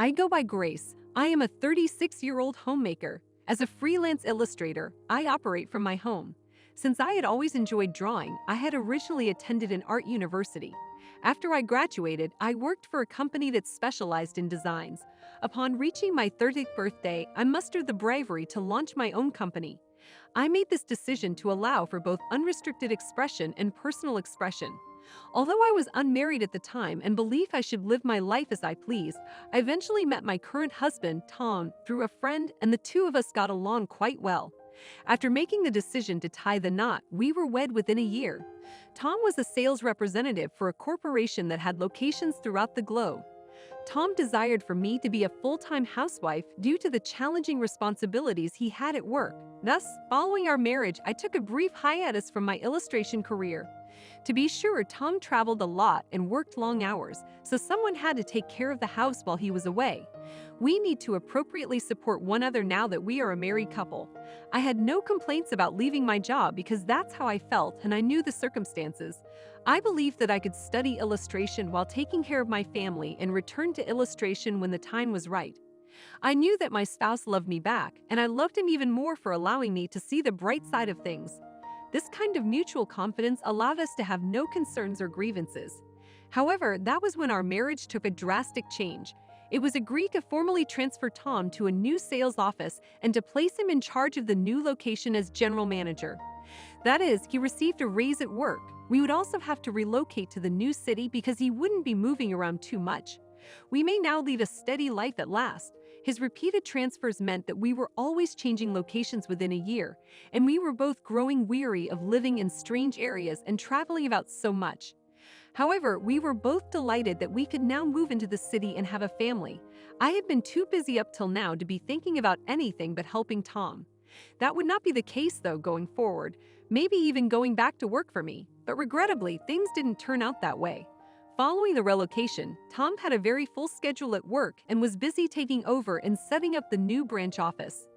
I go by Grace. I am a 36-year-old homemaker. As a freelance illustrator, I operate from my home. Since I had always enjoyed drawing, I had originally attended an art university. After I graduated, I worked for a company that specialized in designs. Upon reaching my 30th birthday, I mustered the bravery to launch my own company. I made this decision to allow for both unrestricted expression and personal expression. Although I was unmarried at the time and believed I should live my life as I pleased, I eventually met my current husband, Tom, through a friend, and the two of us got along quite well. After making the decision to tie the knot, we were wed within a year. Tom was a sales representative for a corporation that had locations throughout the globe. Tom desired for me to be a full-time housewife due to the challenging responsibilities he had at work. Thus, following our marriage, I took a brief hiatus from my illustration career. To be sure, Tom traveled a lot and worked long hours, so someone had to take care of the house while he was away. We need to appropriately support one another now that we are a married couple. I had no complaints about leaving my job because that's how I felt and I knew the circumstances. I believed that I could study illustration while taking care of my family and return to illustration when the time was right. I knew that my spouse loved me back, and I loved him even more for allowing me to see the bright side of things. This kind of mutual confidence allowed us to have no concerns or grievances. However, that was when our marriage took a drastic change. It was agreed to formally transfer Tom to a new sales office and to place him in charge of the new location as general manager. That is, he received a raise at work. We would also have to relocate to the new city because he wouldn't be moving around too much. We may now lead a steady life at last. His repeated transfers meant that we were always changing locations within a year, and we were both growing weary of living in strange areas and traveling about so much. However, we were both delighted that we could now move into the city and have a family. I had been too busy up till now to be thinking about anything but helping Tom. That would not be the case, though, going forward, maybe even going back to work for me. But regrettably, things didn't turn out that way. Following the relocation, Tom had a very full schedule at work and was busy taking over and setting up the new branch office.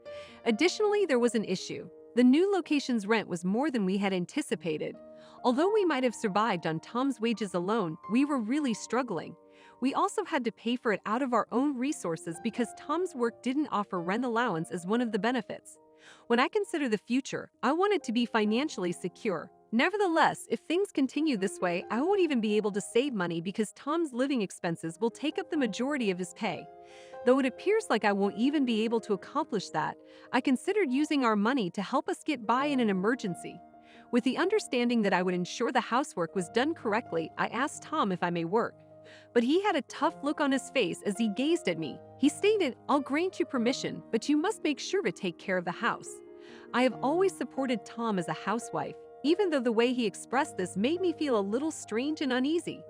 Additionally, there was an issue. The new location's rent was more than we had anticipated. Although we might have survived on Tom's wages alone, we were really struggling. We also had to pay for it out of our own resources because Tom's work didn't offer rent allowance as one of the benefits. When I consider the future, I wanted to be financially secure. Nevertheless, if things continue this way, I won't even be able to save money because Tom's living expenses will take up the majority of his pay. Though it appears like I won't even be able to accomplish that, I considered using our money to help us get by in an emergency. With the understanding that I would ensure the housework was done correctly, I asked Tom if I may work. But he had a tough look on his face as he gazed at me. He stated, "I'll grant you permission, but you must make sure to take care of the house." I have always supported Tom as a housewife, even though the way he expressed this made me feel a little strange and uneasy.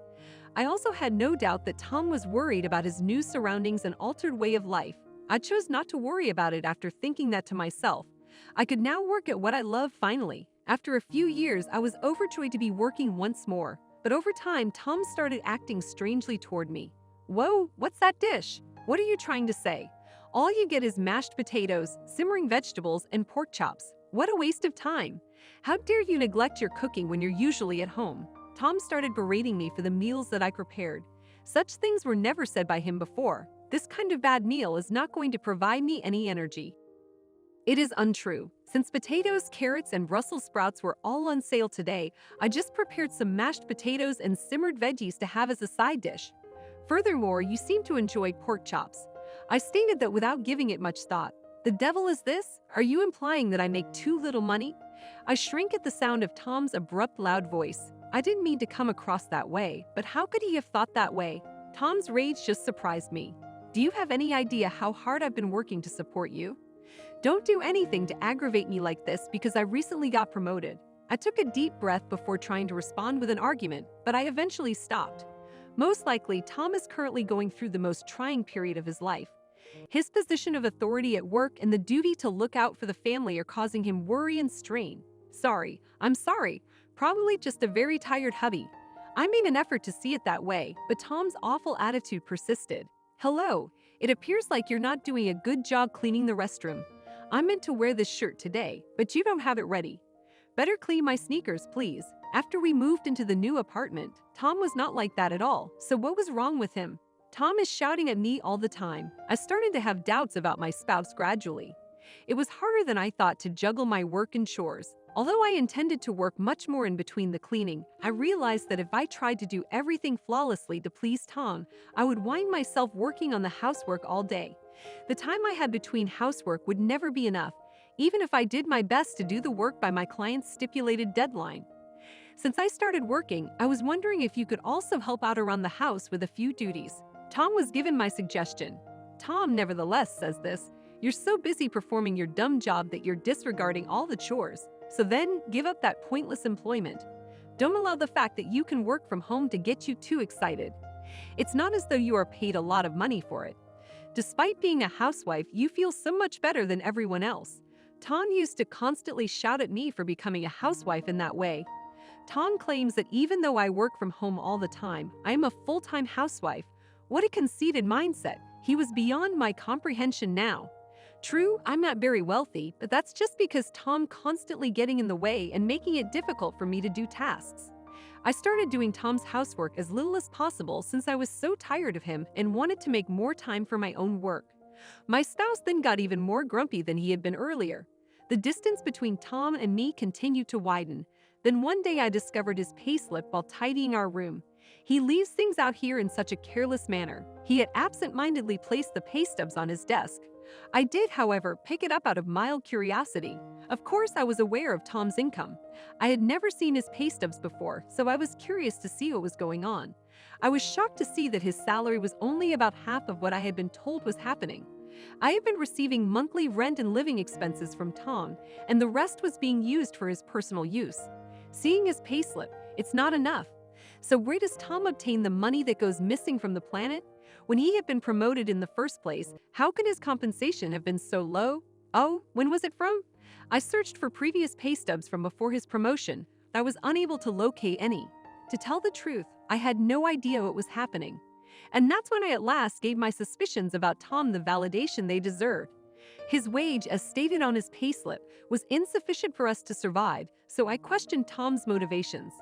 I also had no doubt that Tom was worried about his new surroundings and altered way of life. I chose not to worry about it after thinking that to myself. I could now work at what I love finally. After a few years, I was overjoyed to be working once more. But over time, Tom started acting strangely toward me. "Whoa, what's that dish? What are you trying to say? All you get is mashed potatoes, simmering vegetables, and pork chops. What a waste of time. How dare you neglect your cooking when you're usually at home?" Tom started berating me for the meals that I prepared. Such things were never said by him before. This kind of bad meal is not going to provide me any energy. It is untrue. Since potatoes, carrots, and Brussels sprouts were all on sale today, I just prepared some mashed potatoes and simmered veggies to have as a side dish. Furthermore, you seem to enjoy pork chops. I stated that without giving it much thought. "The devil is this? Are you implying that I make too little money?" I shrank at the sound of Tom's abrupt, loud voice. I didn't mean to come across that way, but how could he have thought that way? Tom's rage just surprised me. "Do you have any idea how hard I've been working to support you? Don't do anything to aggravate me like this because I recently got promoted." I took a deep breath before trying to respond with an argument, but I eventually stopped. Most likely, Tom is currently going through the most trying period of his life. His position of authority at work and the duty to look out for the family are causing him worry and strain. I'm sorry. Probably just a very tired hubby. I made an effort to see it that way, but Tom's awful attitude persisted. "Hello, it appears like you're not doing a good job cleaning the restroom. I meant to wear this shirt today, but you don't have it ready. Better clean my sneakers, please." After we moved into the new apartment, Tom was not like that at all, so what was wrong with him? Tom is shouting at me all the time. I started to have doubts about my spouse gradually. It was harder than I thought to juggle my work and chores. Although I intended to work much more in between the cleaning, I realized that if I tried to do everything flawlessly to please Tom, I would wind myself working on the housework all day. The time I had between housework would never be enough, even if I did my best to do the work by my client's stipulated deadline. Since I started working, I was wondering if you could also help out around the house with a few duties. Tom was given my suggestion. Tom nevertheless says this: "You're so busy performing your dumb job that you're disregarding all the chores. So then, give up that pointless employment. Don't allow the fact that you can work from home to get you too excited. It's not as though you are paid a lot of money for it. Despite being a housewife, you feel so much better than everyone else." Tom used to constantly shout at me for becoming a housewife in that way. Tom claims that even though I work from home all the time, I am a full-time housewife. What a conceited mindset. He was beyond my comprehension now. True, I'm not very wealthy, but that's just because Tom constantly getting in the way and making it difficult for me to do tasks. I started doing Tom's housework as little as possible since I was so tired of him and wanted to make more time for my own work. My spouse then got even more grumpy than he had been earlier. The distance between Tom and me continued to widen. Then one day I discovered his payslip while tidying our room. He leaves things out here in such a careless manner. He had absent-mindedly placed the pay stubs on his desk. I did, however, pick it up out of mild curiosity. Of course, I was aware of Tom's income. I had never seen his pay stubs before, so I was curious to see what was going on. I was shocked to see that his salary was only about half of what I had been told was happening. I had been receiving monthly rent and living expenses from Tom, and the rest was being used for his personal use. Seeing his payslip, it's not enough. So where does Tom obtain the money that goes missing from the planet? When he had been promoted in the first place, how could his compensation have been so low? Oh, when was it from? I searched for previous pay stubs from before his promotion. I was unable to locate any. To tell the truth, I had no idea what was happening. And that's when I at last gave my suspicions about Tom the validation they deserved. His wage, as stated on his payslip, was insufficient for us to survive, so I questioned Tom's motivations.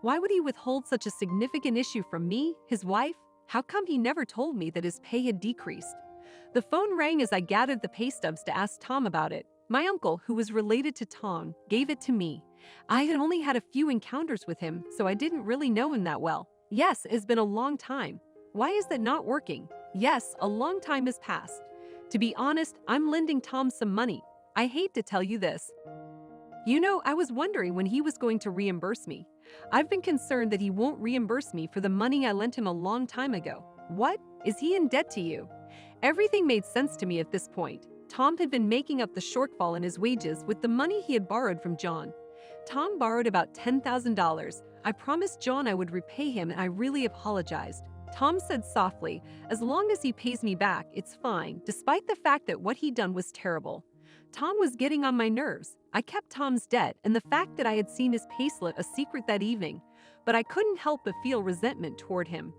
Why would he withhold such a significant issue from me, his wife? How come he never told me that his pay had decreased? The phone rang as I gathered the pay stubs to ask Tom about it. My uncle, who was related to Tom, gave it to me. I had only had a few encounters with him, so I didn't really know him that well. Yes, it's been a long time. Why is that not working? Yes, a long time has passed. To be honest, I'm lending Tom some money. I hate to tell you this. You know, I was wondering when he was going to reimburse me. I've been concerned that he won't reimburse me for the money I lent him a long time ago. What? Is he in debt to you? Everything made sense to me at this point. Tom had been making up the shortfall in his wages with the money he had borrowed from John. Tom borrowed about $10,000. I promised John I would repay him, and I really apologized. Tom said softly, "As long as he pays me back, it's fine," despite the fact that what he'd done was terrible. Tom was getting on my nerves. I kept Tom's debt and the fact that I had seen his payslip a secret that evening, but I couldn't help but feel resentment toward him.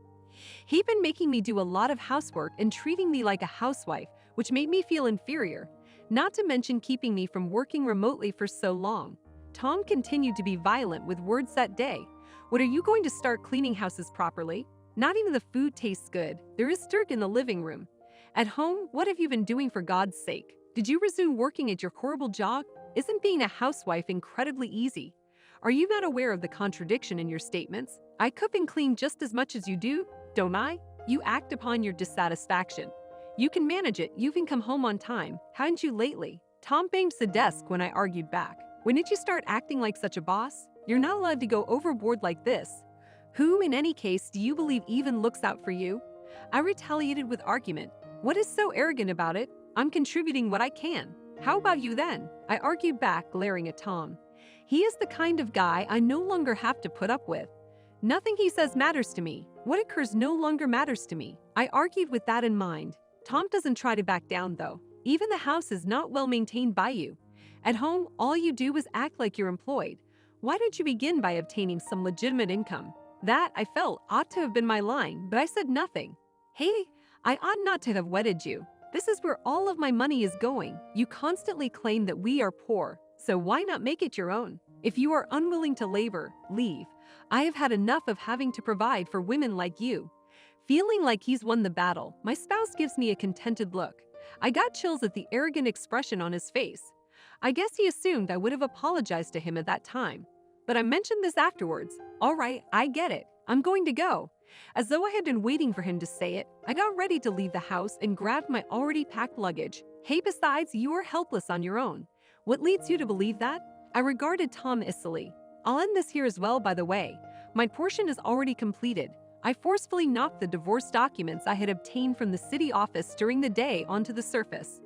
He'd been making me do a lot of housework and treating me like a housewife, which made me feel inferior, not to mention keeping me from working remotely for so long. Tom continued to be violent with words that day. "What, are you going to start cleaning houses properly? Not even the food tastes good. There is dirt in the living room. At home, what have you been doing for God's sake? Did you resume working at your horrible job? Isn't being a housewife incredibly easy? Are you not aware of the contradiction in your statements? I cook and clean just as much as you do, don't I? You act upon your dissatisfaction. You can manage it. You can come home on time. Haven't you lately?" Tom banged the desk when I argued back. "When did you start acting like such a boss? You're not allowed to go overboard like this. Who, in any case, do you believe even looks out for you?" I retaliated with argument. "What is so arrogant about it? I'm contributing what I can. How about you then?" I argued back, glaring at Tom. He is the kind of guy I no longer have to put up with. Nothing he says matters to me. What occurs no longer matters to me. I argued with that in mind. Tom doesn't try to back down, though. Even the house is not well maintained by you. At home, all you do is act like you're employed. Why don't you begin by obtaining some legitimate income? That, I felt, ought to have been my line, but I said nothing. "Hey, I ought not to have wedded you. This is where all of my money is going. You constantly claim that we are poor, so why not make it your own? If you are unwilling to labor, leave. I have had enough of having to provide for women like you." Feeling like he's won the battle, my spouse gives me a contented look. I got chills at the arrogant expression on his face. I guess he assumed I would have apologized to him at that time. But I mentioned this afterwards. All right, I get it. I'm going to go. As though I had been waiting for him to say it, I got ready to leave the house and grabbed my already packed luggage. Hey, besides, you are helpless on your own. What leads you to believe that? I regarded Tom icily. I'll end this here as well, by the way. My portion is already completed. I forcefully knocked the divorce documents I had obtained from the city office during the day onto the surface.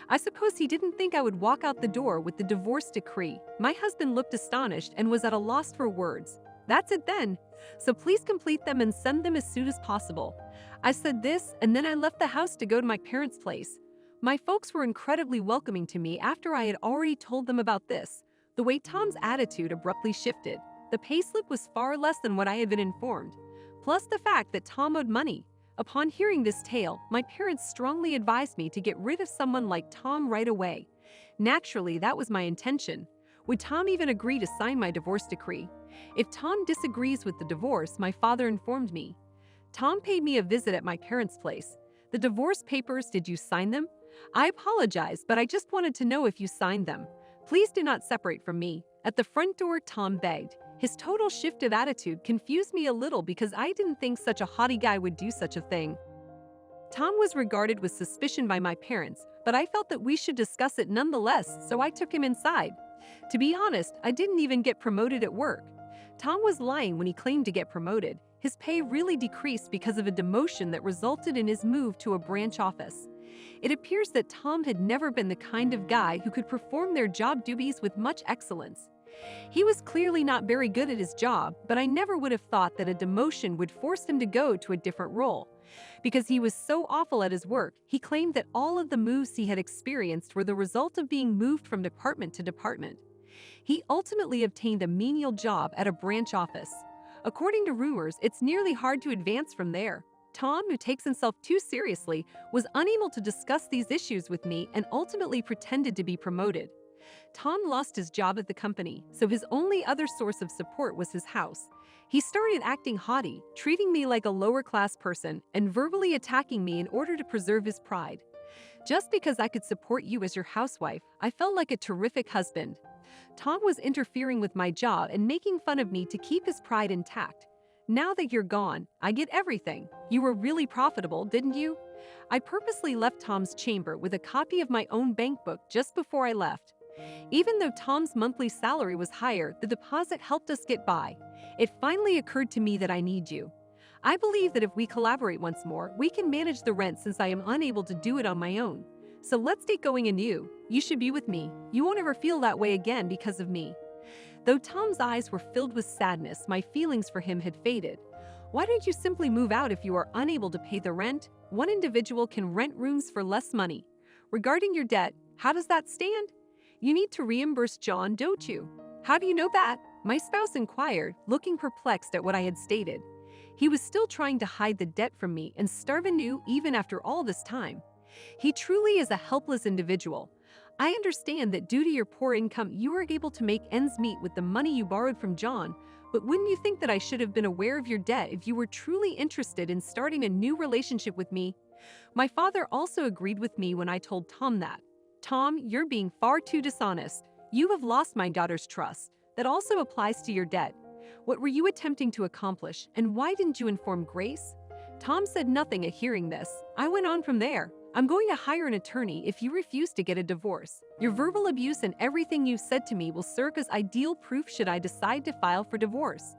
I suppose he didn't think I would walk out the door with the divorce decree. My husband looked astonished and was at a loss for words. That's it then. So please complete them and send them as soon as possible. I said this, and then I left the house to go to my parents' place. My folks were incredibly welcoming to me after I had already told them about this. The way Tom's attitude abruptly shifted. The payslip was far less than what I had been informed. Plus the fact that Tom owed money. Upon hearing this tale, my parents strongly advised me to get rid of someone like Tom right away. Naturally, that was my intention. Would Tom even agree to sign my divorce decree? If Tom disagrees with the divorce, my father informed me. Tom paid me a visit at my parents' place. The divorce papers, did you sign them? I apologize, but I just wanted to know if you signed them. Please do not separate from me. At the front door, Tom begged. His total shift of attitude confused me a little because I didn't think such a haughty guy would do such a thing. Tom was regarded with suspicion by my parents, but I felt that we should discuss it nonetheless, so I took him inside. To be honest, I didn't even get promoted at work. Tom was lying when he claimed to get promoted. His pay really decreased because of a demotion that resulted in his move to a branch office. It appears that Tom had never been the kind of guy who could perform their job duties with much excellence. He was clearly not very good at his job, but I never would have thought that a demotion would force him to go to a different role. Because he was so awful at his work, he claimed that all of the moves he had experienced were the result of being moved from department to department. He ultimately obtained a menial job at a branch office. According to rumors, it's nearly hard to advance from there. Tom, who takes himself too seriously, was unable to discuss these issues with me and ultimately pretended to be promoted. Tom lost his job at the company, so his only other source of support was his house. He started acting haughty, treating me like a lower-class person, and verbally attacking me in order to preserve his pride. Just because I could support you as your housewife, I felt like a terrific husband. Tom was interfering with my job and making fun of me to keep his pride intact. Now that you're gone, I get everything. You were really profitable, didn't you? I purposely left Tom's chamber with a copy of my own bank book just before I left. Even though Tom's monthly salary was higher, the deposit helped us get by. It finally occurred to me that I need you. I believe that if we collaborate once more, we can manage the rent since I am unable to do it on my own. So let's get going anew. You should be with me. You won't ever feel that way again because of me. Though Tom's eyes were filled with sadness, my feelings for him had faded. Why don't you simply move out if you are unable to pay the rent? One individual can rent rooms for less money. Regarding your debt, how does that stand? You need to reimburse John, don't you? How do you know that? My spouse inquired, looking perplexed at what I had stated. He was still trying to hide the debt from me and starve anew even after all this time. He truly is a helpless individual. I understand that due to your poor income, you were able to make ends meet with the money you borrowed from John, but wouldn't you think that I should have been aware of your debt if you were truly interested in starting a new relationship with me? My father also agreed with me when I told Tom that. Tom, you're being far too dishonest. You have lost my daughter's trust. That also applies to your debt. What were you attempting to accomplish, and why didn't you inform Grace? Tom said nothing at hearing this. I went on from there. I'm going to hire an attorney if you refuse to get a divorce. Your verbal abuse and everything you've said to me will serve as ideal proof should I decide to file for divorce.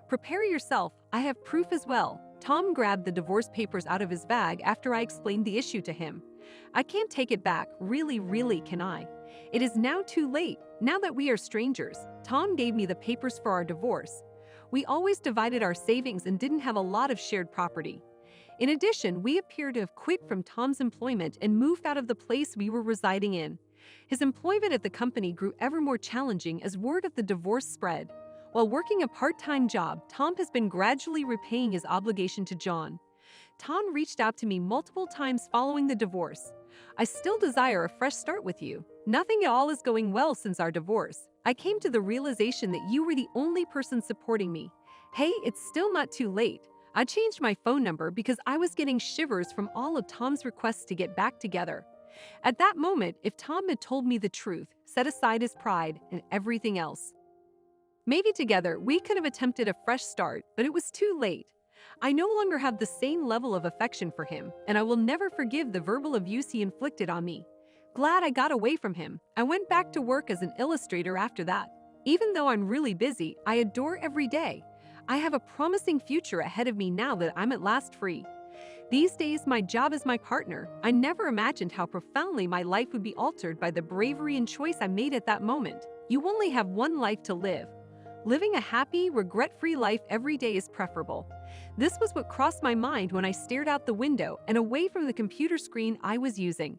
Prepare yourself. I have proof as well. Tom grabbed the divorce papers out of his bag after I explained the issue to him. I can't take it back. Really, can I? It is now too late. Now that we are strangers, Tom gave me the papers for our divorce. We always divided our savings and didn't have a lot of shared property. In addition, we appear to have quit from Tom's employment and moved out of the place we were residing in. His employment at the company grew ever more challenging as word of the divorce spread. While working a part-time job, Tom has been gradually repaying his obligation to John. Tom reached out to me multiple times following the divorce. I still desire a fresh start with you. Nothing at all is going well since our divorce. I came to the realization that you were the only person supporting me. Hey, it's still not too late. I changed my phone number because I was getting shivers from all of Tom's requests to get back together. At that moment, if Tom had told me the truth, set aside his pride and everything else, maybe together we could have attempted a fresh start, but it was too late. I no longer have the same level of affection for him, and I will never forgive the verbal abuse he inflicted on me. Glad I got away from him. I went back to work as an illustrator after that. Even though I'm really busy, I adore every day. I have a promising future ahead of me now that I'm at last free. These days, my job is my partner. I never imagined how profoundly my life would be altered by the bravery and choice I made at that moment. You only have one life to live. Living a happy, regret-free life every day is preferable. This was what crossed my mind when I stared out the window and away from the computer screen I was using.